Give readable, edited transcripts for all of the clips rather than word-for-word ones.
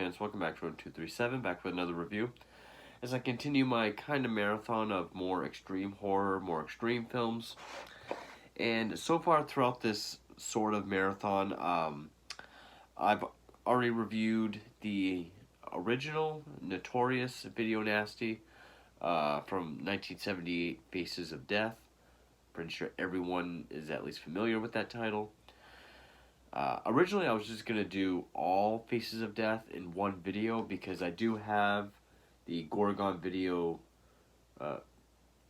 fans, welcome back to Road 237, back with another review. As I continue my kind of marathon of more extreme horror, more extreme films. And so far throughout this sort of marathon, I've already reviewed the original Notorious Video Nasty from 1978, Faces of Death. Pretty sure everyone is at least familiar with that title. Originally, I was just going to do all Faces of Death in one video because I do have the Gorgon video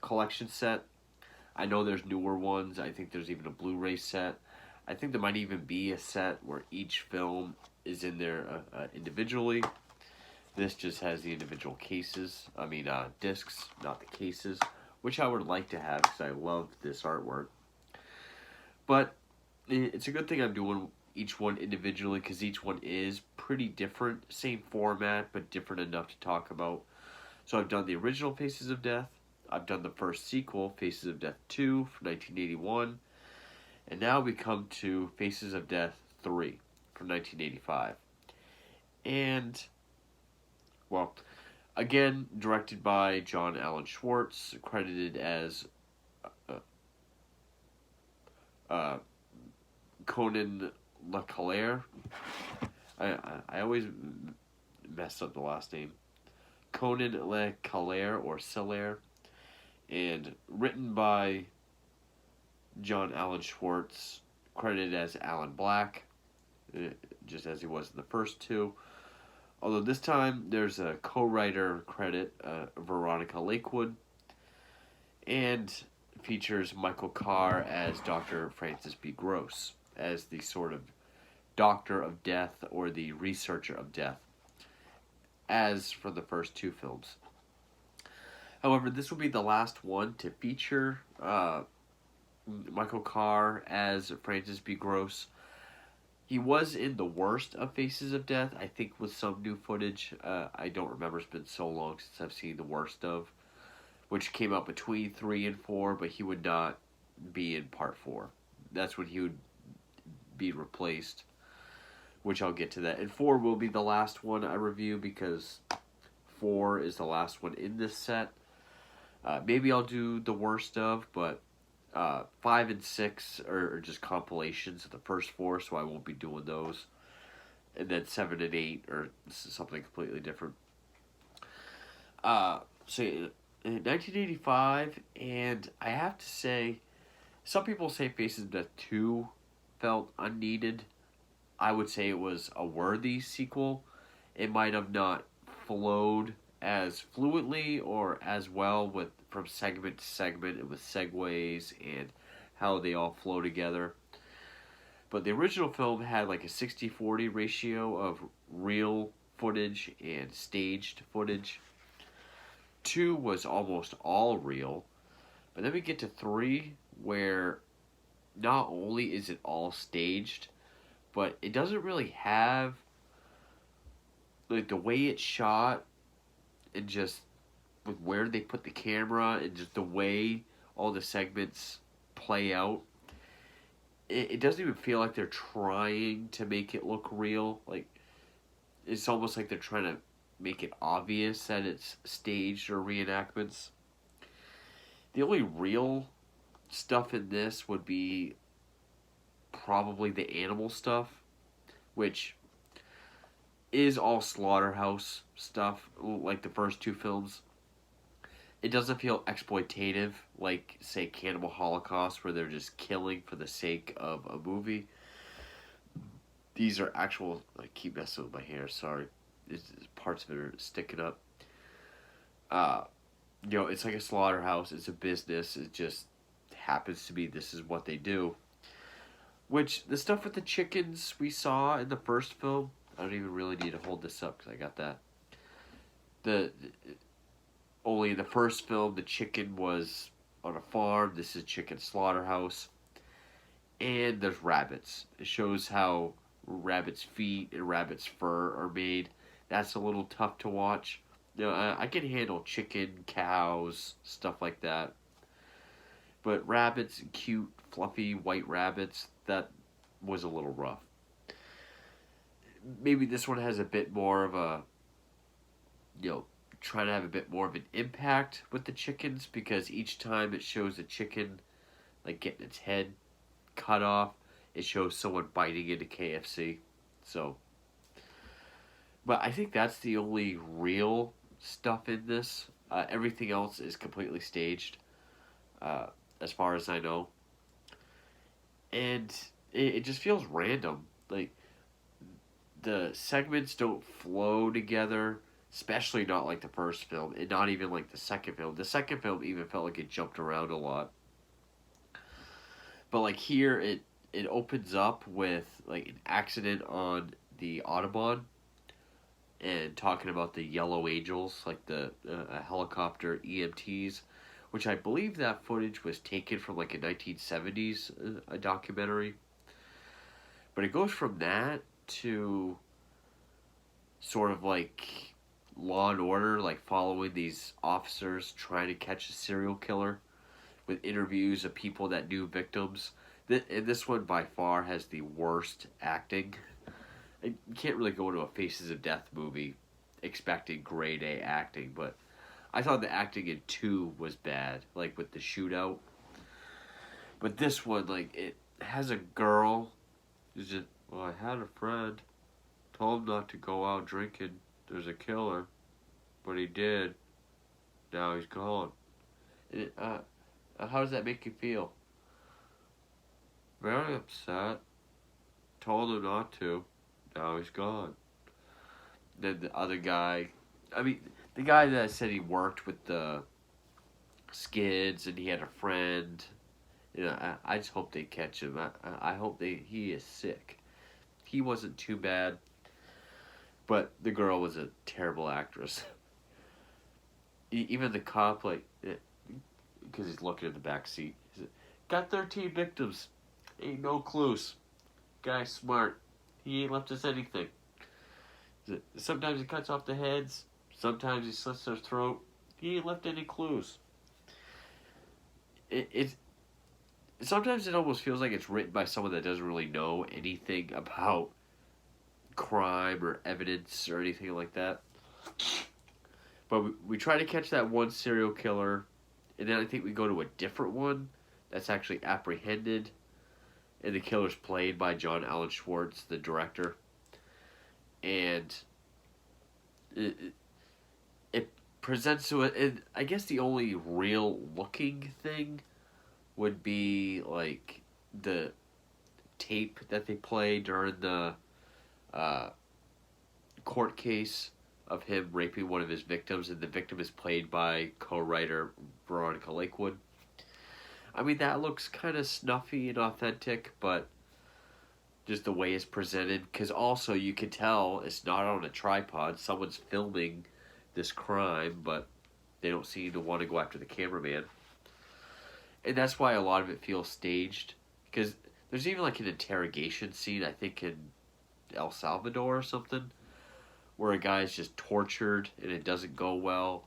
collection set. I know there's newer ones. I think there's even a Blu-ray set. I think there might even be a set where each film is in there individually. This just has the individual cases. Discs, not the cases, which I would like to have because I love this artwork. But it's a good thing I'm doing each one individually because each one is pretty different. Same format, but different enough to talk about. So I've done the original Faces of Death. I've done the first sequel, Faces of Death 2 from 1981. And now we come to Faces of Death 3 from 1985. And, well, again, directed by John Alan Schwartz, credited as Conan Le Calais. I always mess up the last name. Conan Le Calais or Cellaire. And written by John Alan Schwartz, credited as Alan Black, just as he was in the first two. Although this time there's a co-writer credit, Veronica Lakewood, and features Michael Carr as Dr. Francis B. Gross, as the sort of doctor of death or the researcher of death, as for the first two films. However, this will be the last one to feature Michael Carr as Francis B. Gross. He was in the worst of Faces of Death, I think, with some new footage. I don't remember. It's been so long since I've seen the worst of, which came out between 3 and 4, but he would not be in part 4. That's when he would be replaced, which I'll get to that. And 4 will be the last one I review because 4 is the last one in this set. Maybe I'll do the worst of, but 5 and 6 are just compilations of the first 4, so I won't be doing those. And then 7 and 8 are something completely different. So in 1985, and I have to say, some people say Faces of Death 2 felt unneeded. I would say it was a worthy sequel. It might have not flowed as fluently or as well with from segment to segment with segues and how they all flow together. But the original film had like a 60-40 ratio of real footage and staged footage. 2 was almost all real. But then we get to 3 where not only is it all staged, but it doesn't really have like the way it's shot and just with where they put the camera and just the way all the segments play out. It doesn't even feel like they're trying to make it look real. Like, it's almost like they're trying to make it obvious that it's staged or reenactments. The only real stuff in this would be probably the animal stuff, which is all slaughterhouse stuff, like the first two films. It doesn't feel exploitative, like, say, Cannibal Holocaust, where they're just killing for the sake of a movie. These are actual... I keep messing with my hair, sorry. Parts of it are sticking up. It's like a slaughterhouse. It's a business. It just happens to be this is what they do. Which, the stuff with the chickens we saw in the first film... I don't even really need to hold this up because I got that. Only in the first film, the chicken was on a farm. This is chicken slaughterhouse. And there's rabbits. It shows how rabbits' feet and rabbits' fur are made. That's a little tough to watch. I can handle chicken, cows, stuff like that. But rabbits, cute, fluffy, white rabbits, that was a little rough. maybe this one has a bit more of a, you know, trying to have a bit more of an impact with the chickens, because each time it shows a chicken like getting its head cut off, it shows someone biting into KFC. So, but I think that's the only real stuff in this. Everything else is completely staged, uh, as far as I know, and it just feels random. Like the segments don't flow together, especially not like the first film, and not even like the second film. The second film even felt like it jumped around a lot. But like here, it opens up with like an accident on the Autobahn, and talking about the Yellow Angels, like the helicopter EMTs, which I believe that footage was taken from like a 1970s a documentary. But it goes from that to sort of like Law and Order, like following these officers trying to catch a serial killer, with interviews of people that knew victims. And this one by far has the worst acting. You can't really go into a Faces of Death movie expecting grade A acting, but I thought the acting in 2 was bad, like with the shootout. But this one, like, it has a girl who's just, well, I had a friend, told him not to go out drinking. There's a killer, but he did. Now he's gone. And how does that make you feel? Very upset. Told him not to. Now he's gone. Then the other guy, I mean, the guy that said he worked with the skids and he had a friend. You know, I just hope they catch him. I hope he is sick. He wasn't too bad, but the girl was a terrible actress. Even the cop, like, because he's looking at the back seat, he's like, got 13 victims. Ain't no clues. Guy's smart. He ain't left us anything. Sometimes he cuts off the heads. Sometimes he slits their throat. He ain't left any clues. It sometimes it almost feels like it's written by someone that doesn't really know anything about crime or evidence or anything like that. But we try to catch that one serial killer, and then I think we go to a different one that's actually apprehended, and the killer's played by John Allen Schwartz, the director. And it presents to it, and I guess the only real looking thing would be like the tape that they play during the court case of him raping one of his victims, and the victim is played by co-writer Veronica Lakewood. I mean, that looks kind of snuffy and authentic, but just the way it's presented, because also you can tell it's not on a tripod. Someone's filming this crime, but they don't seem to want to go after the cameraman. And that's why a lot of it feels staged, because there's even like an interrogation scene, I think in El Salvador or something, where a guy's just tortured and it doesn't go well,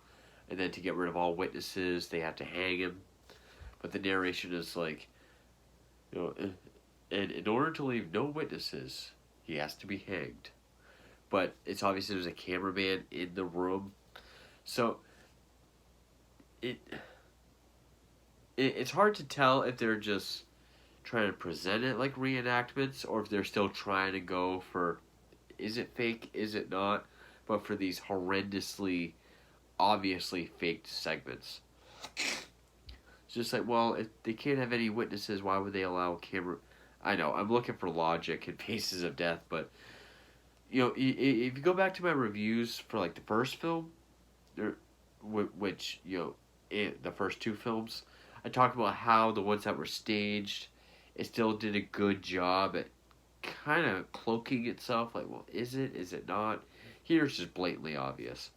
and then to get rid of all witnesses, they have to hang him. But the narration is like, you know, and in order to leave no witnesses, he has to be hanged. But it's obvious there's a cameraman in the room. So it's hard to tell if they're just trying to present it like reenactments, or if they're still trying to go for, is it fake, is it not? But for these horrendously, obviously faked segments. It's just like, well, if they can't have any witnesses, why would they allow a camera? I know, I'm looking for logic in Faces of Death, but, you know, if you go back to my reviews for, like, the first film, which, you know, the first 2 films, I talked about how the ones that were staged, it still did a good job at kind of cloaking itself, like, well, is it not? Here it's just blatantly obvious.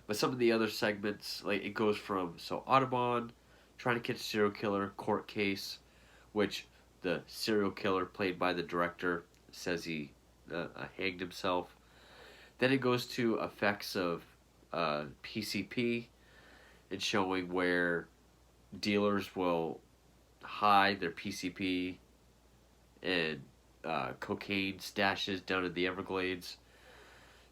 But some of the other segments, like, it goes from, so Audubon, trying to catch a serial killer, court case, which the serial killer played by the director says he hanged himself. Then it goes to effects of PCP, and showing where dealers will hide their PCP and cocaine stashes down in the Everglades,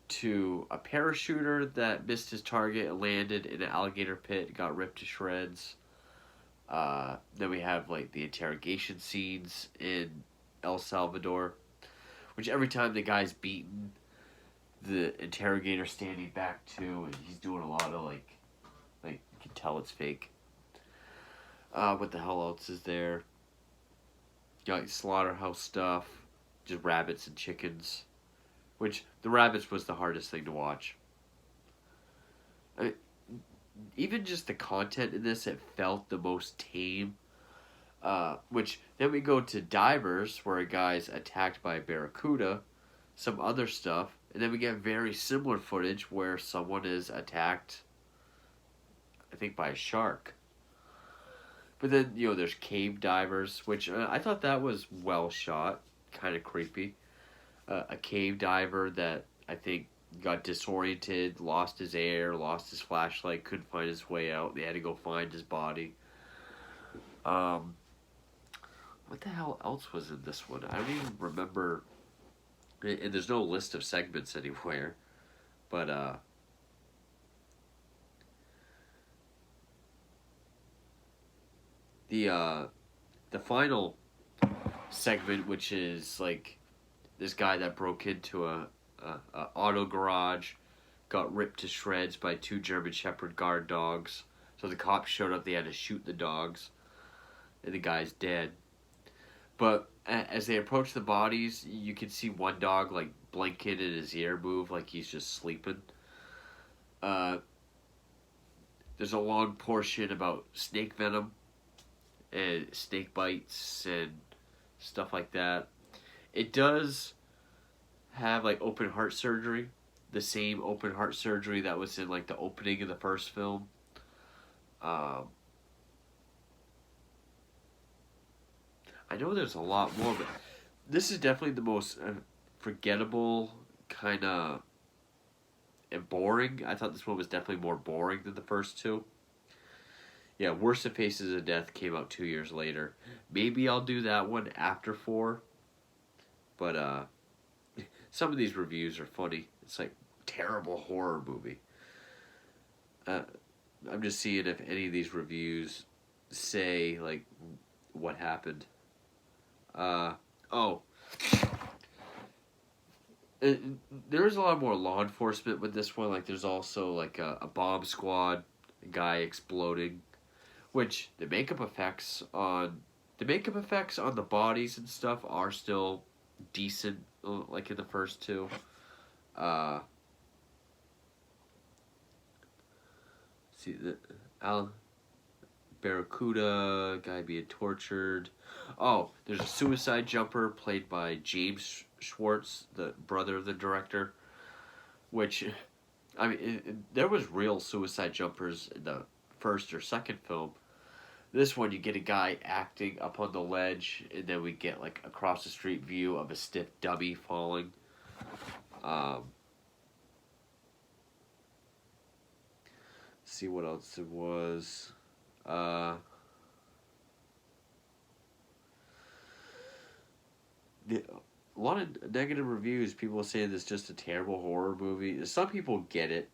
to a parachuter that missed his target and landed in an alligator pit and got ripped to shreds. Then we have like the interrogation scenes in El Salvador, which every time the guy's beaten, the interrogator standing back too, and he's doing a lot of like you can tell it's fake. What the hell else is there? You got like slaughterhouse stuff, just rabbits and chickens. Which the rabbits was the hardest thing to watch. I mean, even just the content in this, it felt the most tame. Which then we go to divers, where a guy's attacked by a barracuda, some other stuff, and then we get very similar footage where someone is attacked, I think, by a shark. But then, there's cave divers, which I thought that was well shot, kind of creepy. A cave diver that I think got disoriented, lost his air, lost his flashlight, couldn't find his way out. They had to go find his body. What the hell else was in this one? I don't even remember. And there's no list of segments anywhere. But, the final segment, which is like this guy that broke into a auto garage, got ripped to shreds by two German Shepherd guard dogs. So the cops showed up, they had to shoot the dogs, and the guy's dead. But as they approach the bodies, you can see one dog like blinking and his ear move like he's just sleeping. There's a long portion about snake venom and snake bites and stuff like that. It does have like open heart surgery, the same open heart surgery that was in like the opening of the first film. I know there's a lot more, but this is definitely the most forgettable kind of and boring. I thought this one was definitely more boring than the first two. Yeah, Worst of Faces of Death came out 2 years later. Maybe I'll do that one after 4. But some of these reviews are funny. It's like terrible horror movie. I'm just seeing if any of these reviews say like what happened. There's a lot more law enforcement with this one. Like there's also like a bomb squad, a guy exploding, which the makeup effects on the bodies and stuff are still decent, like in the first two. See the Barracuda guy being tortured. Oh, there's a suicide jumper played by James Schwartz, the brother of the director. Which, I mean, there was real suicide jumpers in the first or second film. This one, you get a guy acting up on the ledge, and then we get like across the street view of a stiff dummy falling. See what else it was. A lot of negative reviews. People say this is just a terrible horror movie. Some people get it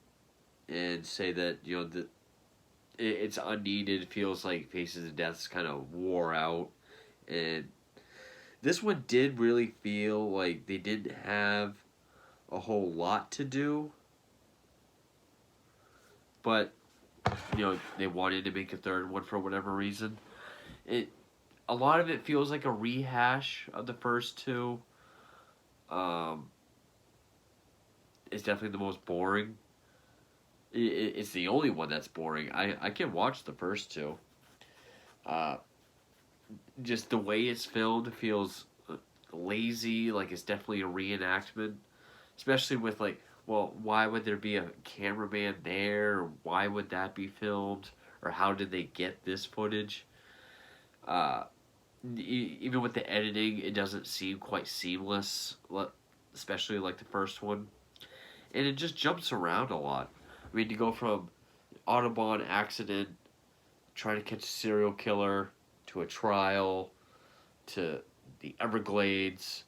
and say that it's unneeded. It feels like Faces of Death's kind of wore out, and this one did really feel like they didn't have a whole lot to do, but they wanted to make a third one for whatever reason. A lot of it feels like a rehash of the first two. It's definitely the most boring. It's the only one that's boring. I can watch the first two. Just the way it's filmed feels lazy, like it's definitely a reenactment. Especially with like, well, why would there be a cameraman there? Why would that be filmed? Or how did they get this footage? Even with the editing, it doesn't seem quite seamless, especially like the first one. And it just jumps around a lot. I mean, you go from Autobahn accident, trying to catch a serial killer, to a trial, to the Everglades,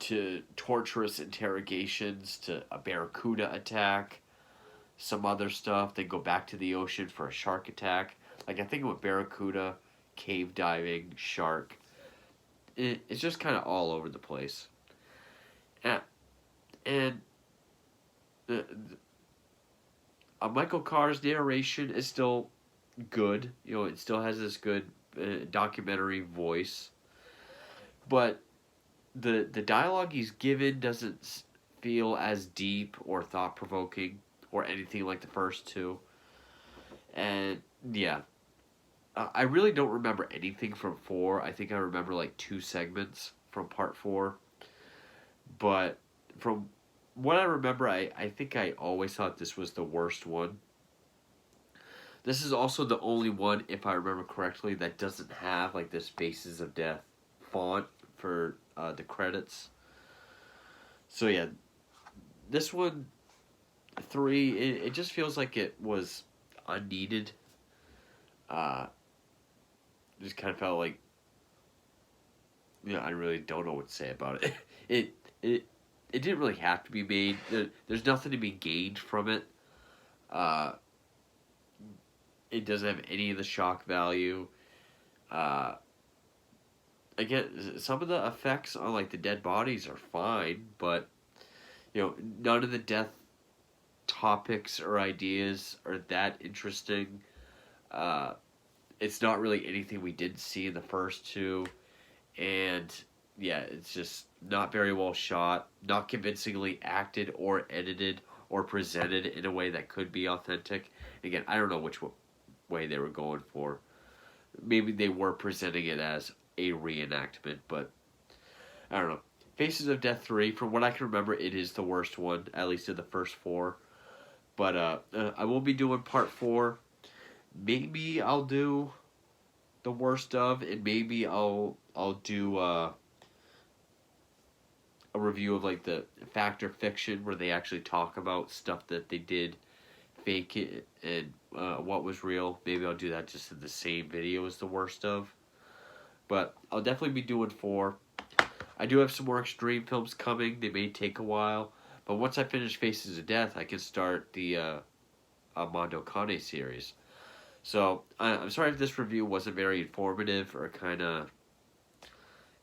to torturous interrogations to a barracuda attack, some other stuff. They go back to the ocean for a shark attack. Like I think with barracuda, cave diving, shark. It's just kind of all over the place. Yeah, and the, Michael Carr's narration is still good. You know, it still has this good documentary voice, but the dialogue he's given doesn't feel as deep or thought provoking or anything like the first two. And yeah, I really don't remember anything from four. I think I remember like two segments from part four, but from what I remember, I think I always thought this was the worst one. This is also the only one, if I remember correctly, that doesn't have like this Faces of Death font for the credits. So yeah, this one, three, it just feels like it was unneeded. Just kind of felt like, I really don't know what to say about it. It didn't really have to be made. There's nothing to be gained from it. It doesn't have any of the shock value. Again, some of the effects on like the dead bodies are fine, but none of the death topics or ideas are that interesting. It's not really anything we didn't see in the first two, and yeah, it's just not very well shot, not convincingly acted or edited or presented in a way that could be authentic. Again, I don't know which way they were going for. Maybe they were presenting it as a reenactment, but I don't know. Faces of Death 3, from what I can remember, it is the worst one, at least of the first four. But I will be doing part 4. Maybe I'll do the worst of, and maybe I'll do a review of like the fact or fiction where they actually talk about stuff that they did fake it and what was real. Maybe I'll do that just in the same video as the worst of. But I'll definitely be doing 4. I do have some more extreme films coming. They may take a while. But once I finish Faces of Death, I can start the Mondo Kane series. So I'm sorry if this review wasn't very informative or kind of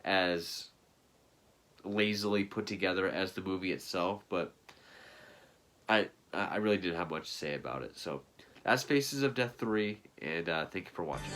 as lazily put together as the movie itself. But I really didn't have much to say about it. So that's Faces of Death 3. And thank you for watching.